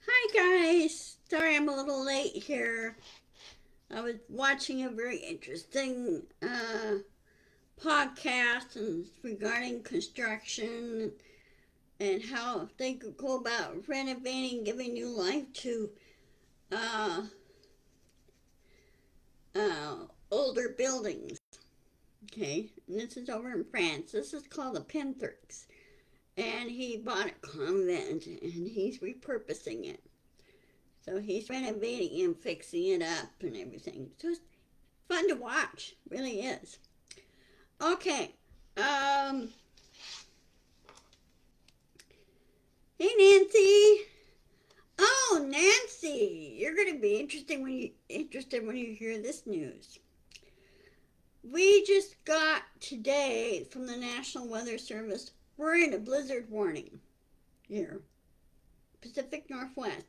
Hi guys, sorry I'm a little late here. I was watching a very interesting podcast and regarding construction and how they could go about renovating, giving new life to uh, older buildings. Okay, and this is over in France. This is called the Pinterix, and he bought a convent and he's repurposing it. So he's renovating and fixing it up and everything. So it's fun to watch. Really is. Okay. Hey Nancy. Oh Nancy, you're gonna be interested when you hear this news. We just got today from the National Weather Service. We're in a blizzard warning here, Pacific Northwest.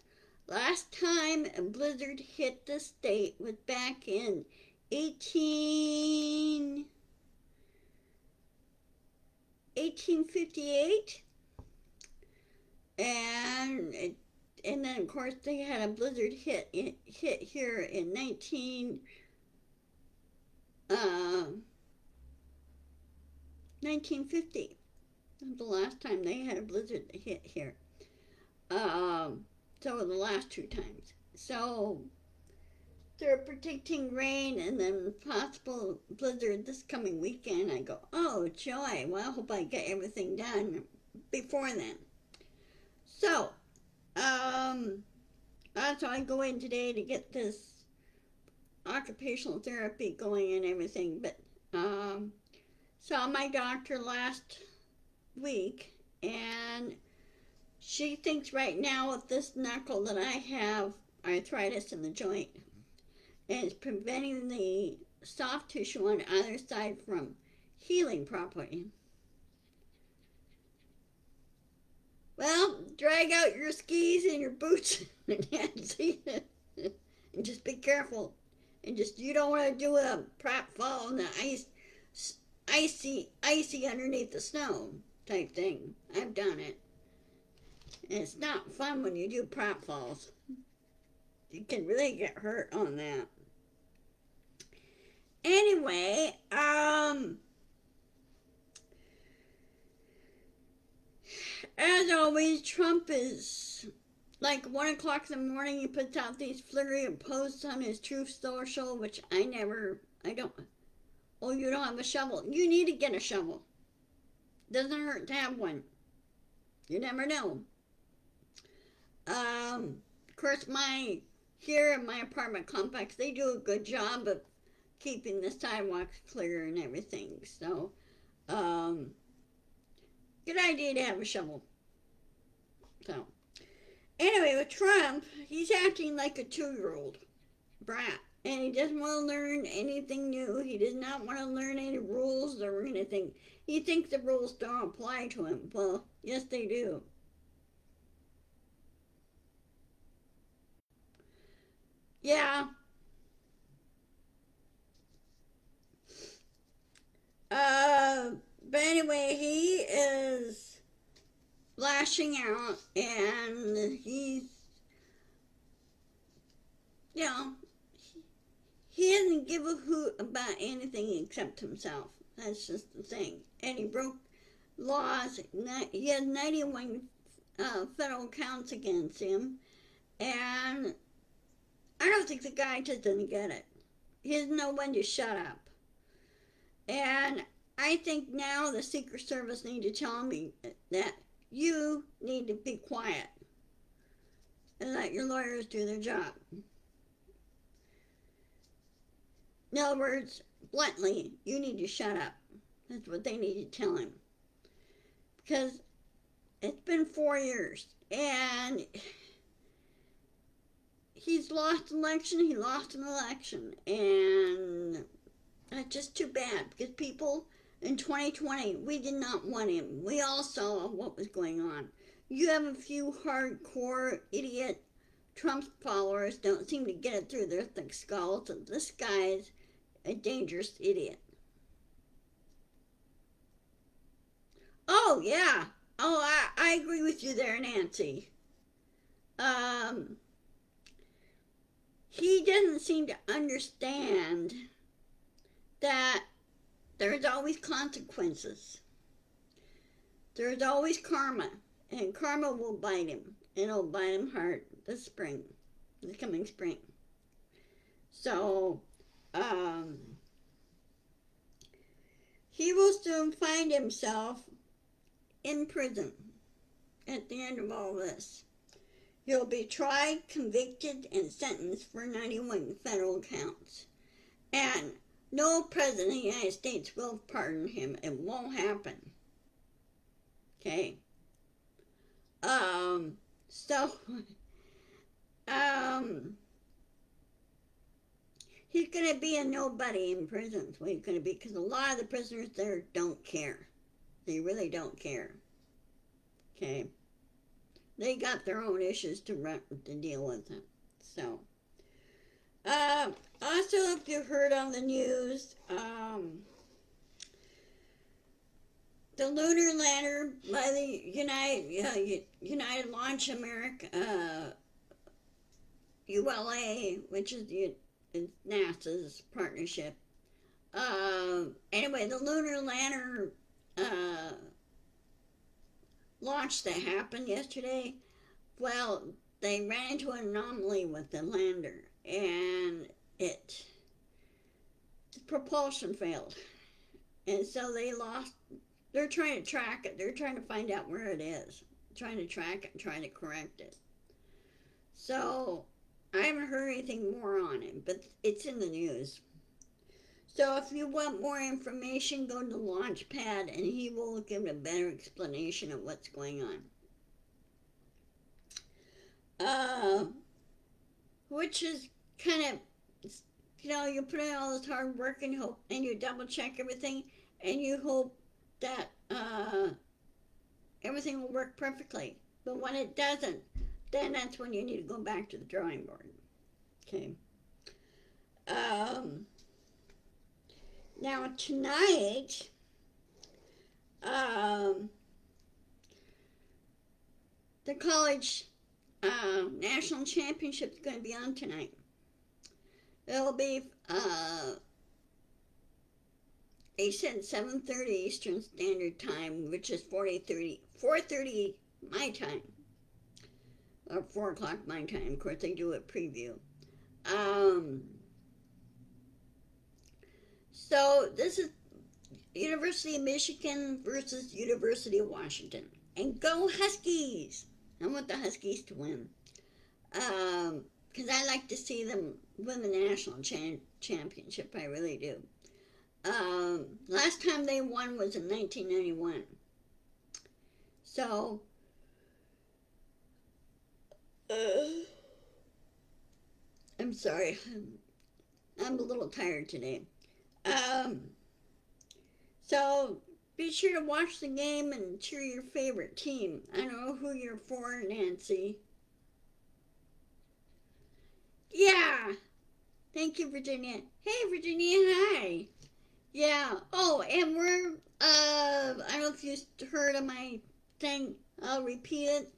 Last time a blizzard hit the state was back in 1858, and then of course they had a blizzard hit here in 1950. That was the last time they had a blizzard hit here. So the last two times. So they're predicting rain and then possible blizzard this coming weekend. I go, oh joy, well I hope I get everything done before then. So, so I go in today to get this occupational therapy going and everything, but saw my doctor last week and she thinks right now with this knuckle that I have arthritis in the joint and it's preventing the soft tissue on either side from healing properly. Well, drag out your skis and your boots and just be careful. And just, you don't want to do a prop fall in the icy underneath the snow type thing. I've done it. And it's not fun when you do prop falls. You can really get hurt on that. Anyway, as always, Trump is like 1 o'clock in the morning. He puts out these flurry of posts on his Truth Social, which I don't. Oh, you don't have a shovel. You need to get a shovel. Doesn't hurt to have one. You never know. Of course, here in my apartment complex, they do a good job of keeping the sidewalks clear and everything. So, good idea to have a shovel. So, anyway, with Trump, he's acting like a 2-year-old brat. And he doesn't want to learn anything new. He does not want to learn any rules or anything. He thinks the rules don't apply to him. Well, yes, they do. Yeah. But anyway, he is lashing out and he's, you know, he doesn't give a hoot about anything except himself. That's just the thing. And he broke laws. He had 91 federal counts against him. And I don't think the guy just doesn't get it. He doesn't know when to shut up. And I think now the Secret Service need to tell me that you need to be quiet and let your lawyers do their job. In other words, bluntly, you need to shut up. That's what they need to tell him. Because it's been 4 years and he's lost an election, and that's just too bad because people in 2020, we did not want him. We all saw what was going on. You have a few hardcore idiot Trump's followers don't seem to get it through their thick skulls that this guy's a dangerous idiot. Oh, yeah. Oh, I agree with you there, Nancy. He doesn't seem to understand that there's always consequences. There's always karma, and karma will bite him. It'll bite him hard this spring, this coming spring. So, he will soon find himself in prison at the end of all this. He'll be tried, convicted, and sentenced for 91 federal counts. And no president of the United States will pardon him. It won't happen. Okay. He's going to be a nobody in prison. That's what he's going to be, because a lot of the prisoners there don't care. They really don't care. Okay. They got their own issues to deal with them. So, also, if you heard on the news, the lunar lander by the United Launch America, ULA, which is NASA's partnership. Anyway, the lunar lander launch that happened yesterday, well, they ran into an anomaly with the lander, and the propulsion failed. And so they're trying to track it. They're trying to find out where it is. Trying to track it and trying to correct it. So, I haven't heard anything more on it, but it's in the news. So if you want more information, go to Launchpad, and he will give a better explanation of what's going on. Which is kind of, you put in all this hard work and hope, and you double check everything, and you hope that everything will work perfectly. But when it doesn't, then that's when you need to go back to the drawing board. Okay. Now tonight, the college national championship is going to be on tonight. It'll be, they said 7:30 Eastern Standard Time, which is 4:30 my time, or 4 o'clock my time. Of course, they do a preview. So this is University of Michigan versus University of Washington. And go Huskies! I want the Huskies to win. Because I like to see them win the national championship. I really do. Last time they won was in 1991. So, I'm sorry. I'm a little tired today. So be sure to watch the game and cheer your favorite team. I don't know who you're for, Nancy. Yeah. Thank you, Virginia. Hey, Virginia, hi. Yeah. Oh, and we're, I don't know if you heard of my thing. I'll repeat it.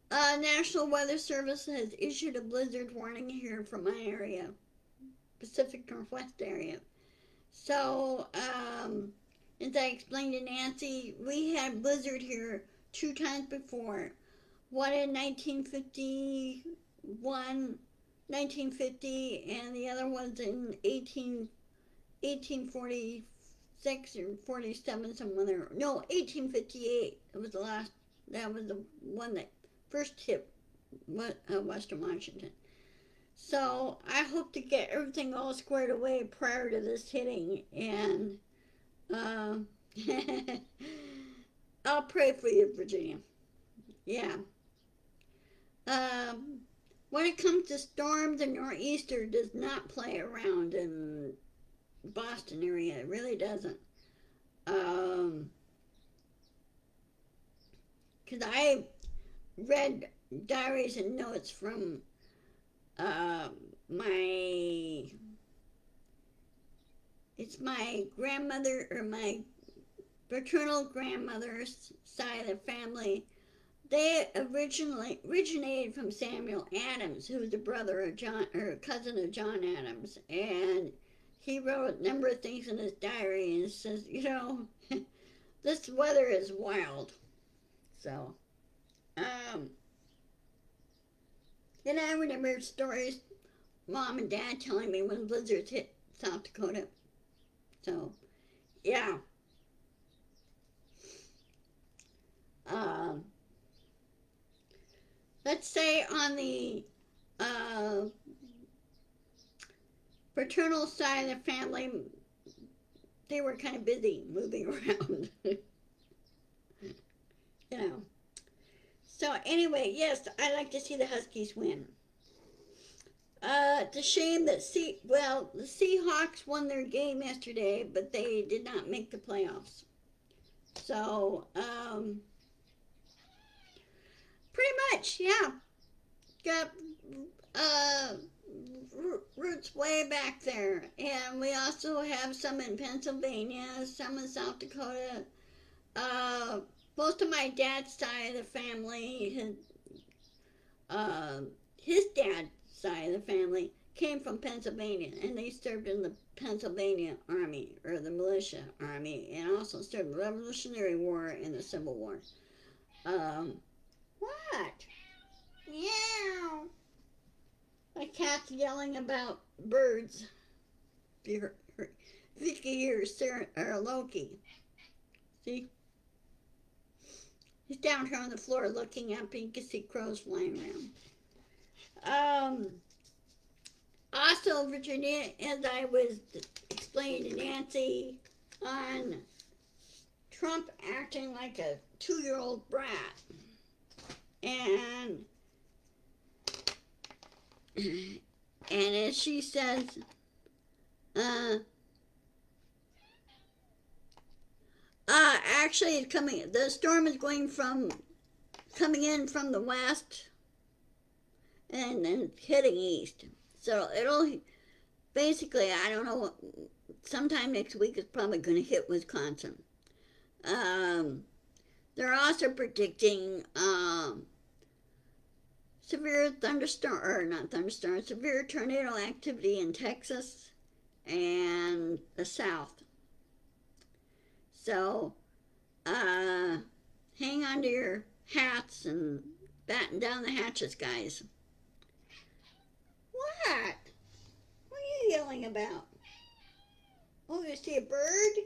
National Weather Service has issued a blizzard warning here for my area. Pacific Northwest area. So, as I explained to Nancy, we had blizzard here 2 times before. One in 1950, and the other one's in 1846 or 47, somewhere there. No, 1858. It was the last, that was the one that first hit Western Washington. So I hope to get everything all squared away prior to this hitting, and I'll pray for you, Virginia. Yeah. When it comes to storms, the nor'easter does not play around in Boston area. It really doesn't. Because I read diaries and notes from uh, my it's my grandmother, or my paternal grandmother's side of the family. They originally originated from Samuel Adams, who was the brother of John, or cousin of John Adams, and he wrote a number of things in his diary, and it says, this weather is wild. So, and I remember stories mom and dad telling me when blizzards hit South Dakota. So, yeah. Um, let's say on the uh, paternal side of the family, they were kind of busy moving around. you know. So anyway, yes, I like to see the Huskies win. It's a shame that the Seahawks won their game yesterday, but they did not make the playoffs. So, pretty much, yeah. Got roots way back there, and we also have some in Pennsylvania, some in South Dakota. Most of my dad's side of the family, his dad's side of the family came from Pennsylvania, and they served in the Pennsylvania Army, or the Militia Army, and also served in the Revolutionary War and the Civil War. What? Meow. My cat's yelling about birds. Vicky or Loki. See? He's down here on the floor looking up, and you can see crows flying around. Also, Virginia, as I was explaining to Nancy, on Trump acting like a 2-year-old brat. And as she says, actually it's coming, the storm is coming in from the west and then hitting east. So it'll basically, I don't know, sometime next week it's probably going to hit Wisconsin. They're also predicting severe severe tornado activity in Texas and the South. So, hang on to your hats and batten down the hatches, guys. What? What are you yelling about? Oh, you see a bird?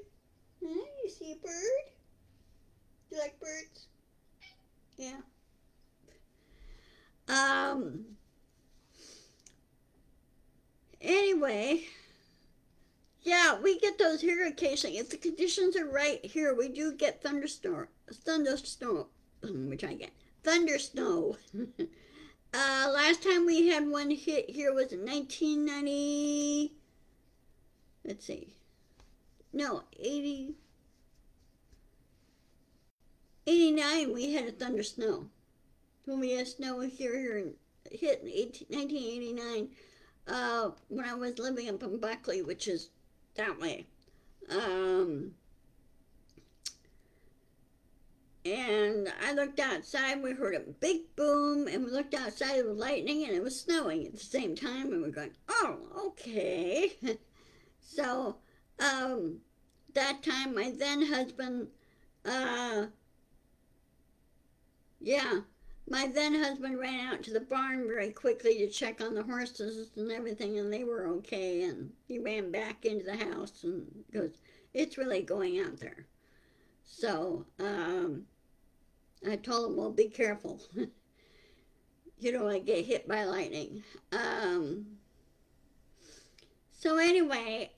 Huh? You see a bird? Do you like birds? Yeah. Anyway, yeah, we get those here occasionally. If the conditions are right here, we do get thundersnow. Let me try again. Thundersnow. Last time we had one hit here was in 1990. Let's see. No, 89 we had a thundersnow. When we had snow here hit in 1989, when I was living up in Buckley, which is that way. And I looked outside, we heard a big boom, and we looked outside, it was lightning, and it was snowing at the same time, and we're going, oh, okay. So, that time, my then husband, my then husband ran out to the barn very quickly to check on the horses and everything, and they were okay, and he ran back into the house and goes, it's really going out there. So, I told him, well, be careful. You don't want to get hit by lightning. So anyway,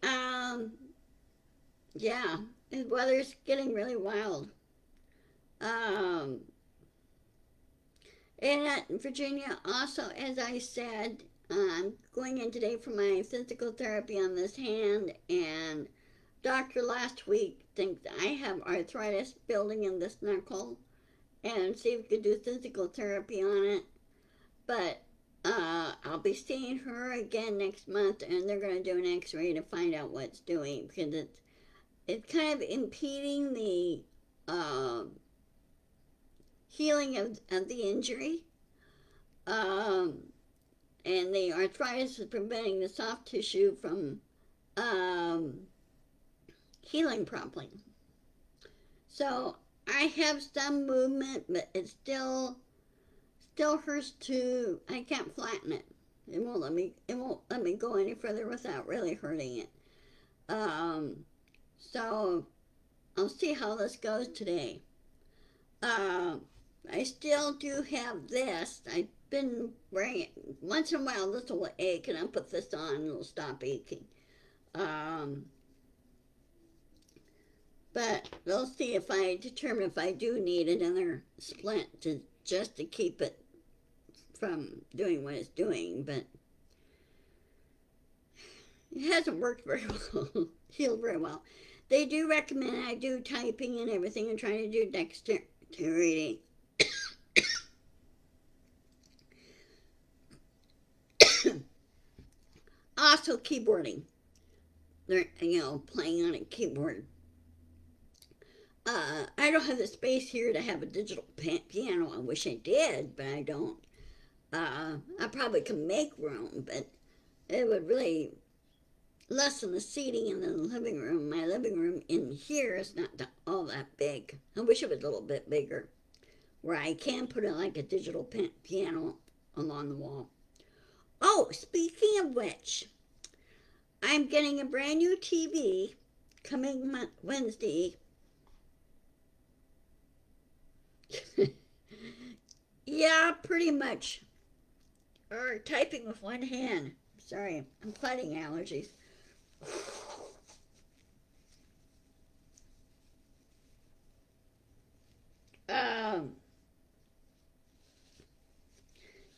yeah, the weather's getting really wild. And at Virginia, also, as I said, I'm going in today for my physical therapy on this hand, and doctor last week thinks I have arthritis building in this knuckle, and see if we could do physical therapy on it. But I'll be seeing her again next month, and they're going to do an x-ray to find out what's doing, because it's kind of impeding the healing of the injury. And the arthritis is preventing the soft tissue from healing properly. So I have some movement, but it still hurts to. I can't flatten it. It won't let me go any further without really hurting it. So I'll see how this goes today. I still do have this. I've been wearing it. Once in a while this will ache, and I'll put this on and it'll stop aching. But we'll see if I determine if I do need another splint just to keep it from doing what it's doing. But it hasn't worked very well, healed very well. They do recommend I do typing and everything and trying to do dexterity. Also keyboarding. They're, playing on a keyboard. I don't have the space here to have a digital piano. I wish I did, but I don't. I probably can make room, but it would really lessen the seating in the living room. My living room in here is not all that big. I wish it was a little bit bigger, where I can put it like a digital piano along the wall. Oh, speaking of which, I'm getting a brand new TV coming Wednesday. Yeah, pretty much. Or typing with one hand. Sorry, I'm fighting allergies.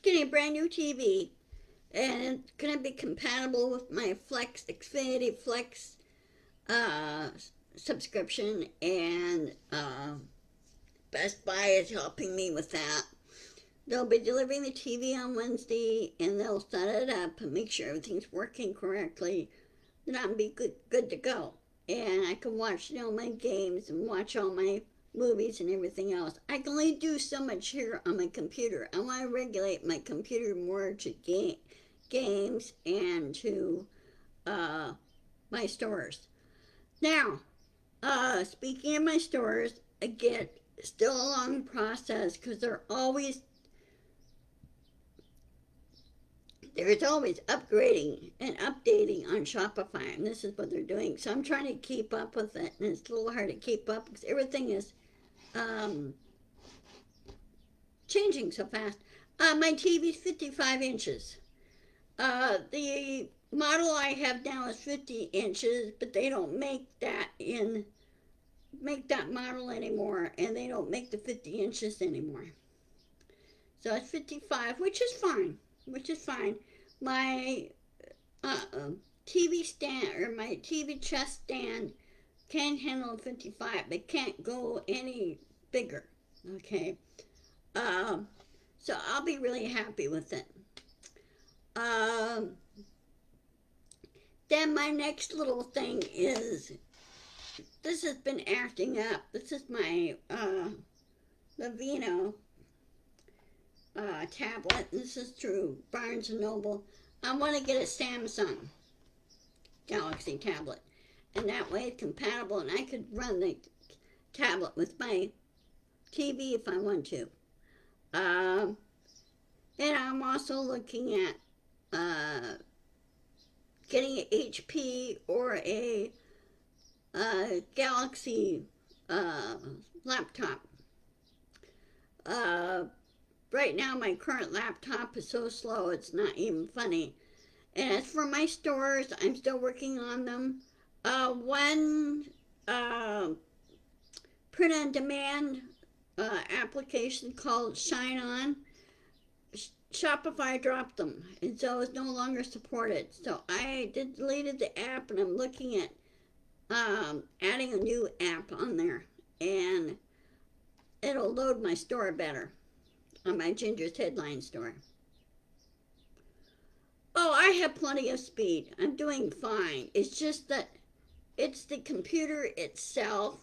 Getting a brand new TV, and it's gonna be compatible with my Xfinity Flex subscription, and Best Buy is helping me with that. They'll be delivering the TV on Wednesday, and they'll set it up and make sure everything's working correctly. Then I'll be good to go. And I can watch, my games and watch all my movies and everything else. I can only do so much here on my computer. I want to regulate my computer more to games and to my stores. Now, speaking of my stores, again, still a long process because there's always upgrading and updating on Shopify, and this is what they're doing. So I'm trying to keep up with it, and it's a little hard to keep up because everything is changing so fast. My TV's 55 inches. The model I have now is 50 inches, but they don't make that model anymore, and they don't make the 50 inches anymore. So it's 55, which is fine. My TV stand, or my TV chest stand, can handle 55, but can't go any bigger. Okay, so I'll be really happy with it. Then my next little thing is, this has been acting up. This is my Vivino tablet. This is through Barnes & Noble. I want to get a Samsung Galaxy tablet, and that way it's compatible, and I could run the tablet with my TV if I want to. And I'm also looking at getting an HP or a Galaxy laptop. Right now my current laptop is so slow it's not even funny. And as for my stores, I'm still working on them. One print-on-demand application called Shine On, Shopify dropped them, and so it's no longer supported. So I deleted the app, and I'm looking at adding a new app on there, and it'll load my store better on my Ginger's Headline store. Oh, I have plenty of speed. I'm doing fine. It's just that it's the computer itself,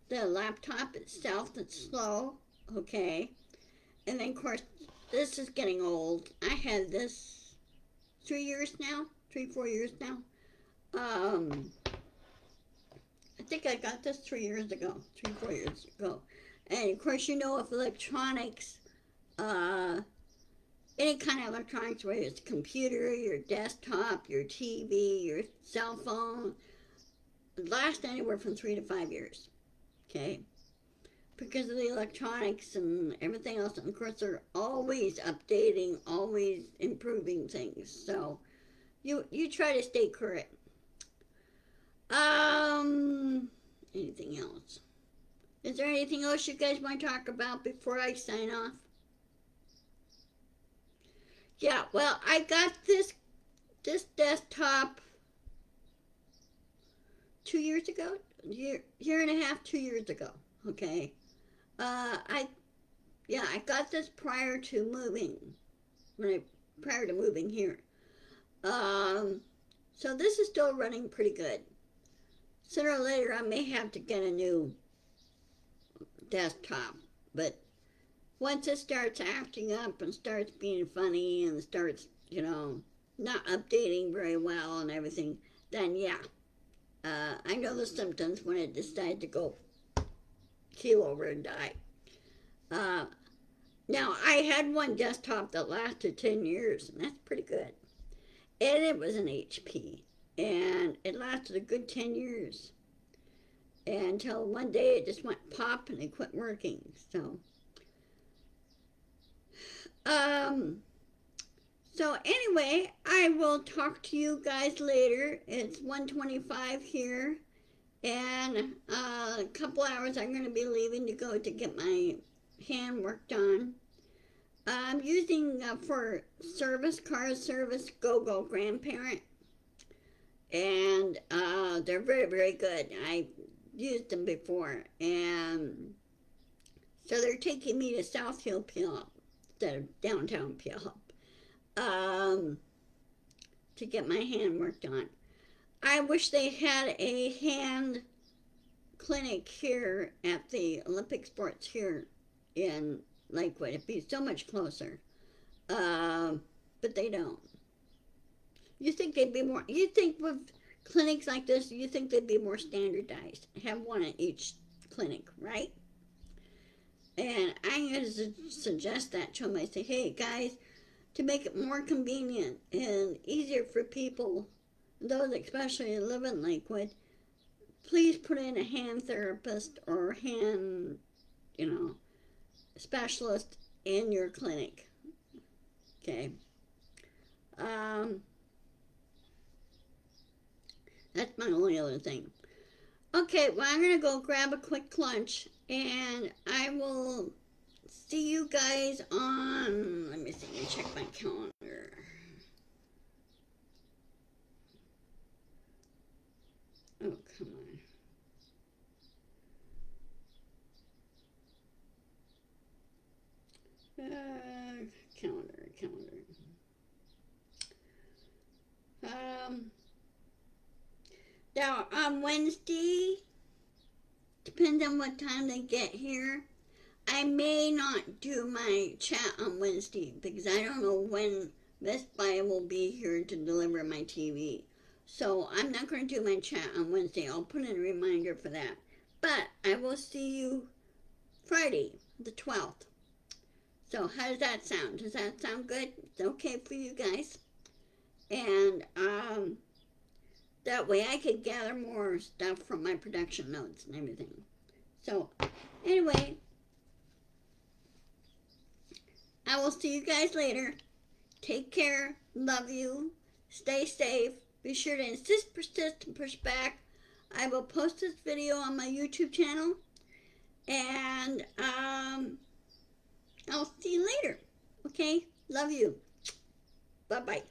the laptop itself that's slow, okay? And then, of course, this is getting old. I had this 3 years now, 4 years now. I think I got this 3 years ago, 4 years ago. And of course, you know, if electronics, any kind of electronics, whether it's computer, your desktop, your TV, your cell phone, last anywhere from 3 to 5 years, okay? Because of the electronics and everything else. And of course, they're always updating, always improving things. So you try to stay current. Anything else? Is there anything else you guys want to talk about before I sign off? Yeah, well, I got this desktop 2 years ago, year and a half, 2 years ago. Okay, I got this prior to moving here. So this is still running pretty good. Sooner or later, I may have to get a new desktop, but once it starts acting up and starts being funny and starts, you know, not updating very well and everything, then yeah, I know the symptoms when it decides to go keel over and die. Now, I had one desktop that lasted 10 years, and that's pretty good. And it was an HP, and it lasted a good 10 years. Until one day it just went pop and it quit working. So anyway, I will talk to you guys later. It's 1:25 here, and a couple hours I'm going to be leaving to go to get my hand work done. I'm using for car service GoGo Grandparent, and they're very, very good. I used them before, and so they're taking me to South Hill Puyallup instead of downtown Puyallup to get my hand worked on. I wish they had a hand clinic here at the Olympic Sports here in Lakewood. It'd be so much closer, but they don't. You think they'd be more, you think with clinics like this, you think they'd be more standardized, have one at each clinic, right? And I'm going to suggest that to them. I say, hey guys, to make it more convenient and easier for people, those especially who live in Lakewood, please put in a hand therapist or hand, you know, specialist in your clinic. Okay. That's my only other thing. Okay, well, I'm going to go grab a quick lunch, and I will see you guys on, let me see, let me check my calendar. Oh, come on. Calendar. Now, on Wednesday, depends on what time they get here, I may not do my chat on Wednesday because I don't know when Best Buy will be here to deliver my TV. So I'm not going to do my chat on Wednesday. I'll put in a reminder for that. But I will see you Friday, the 12th. So how does that sound? Does that sound good? It's okay for you guys? And that way I could gather more stuff from my production notes and everything. So anyway, I will see you guys later. Take care. Love you. Stay safe. Be sure to insist, persist, and push back. I will post this video on my YouTube channel. And I'll see you later. Okay? Love you. Bye-bye.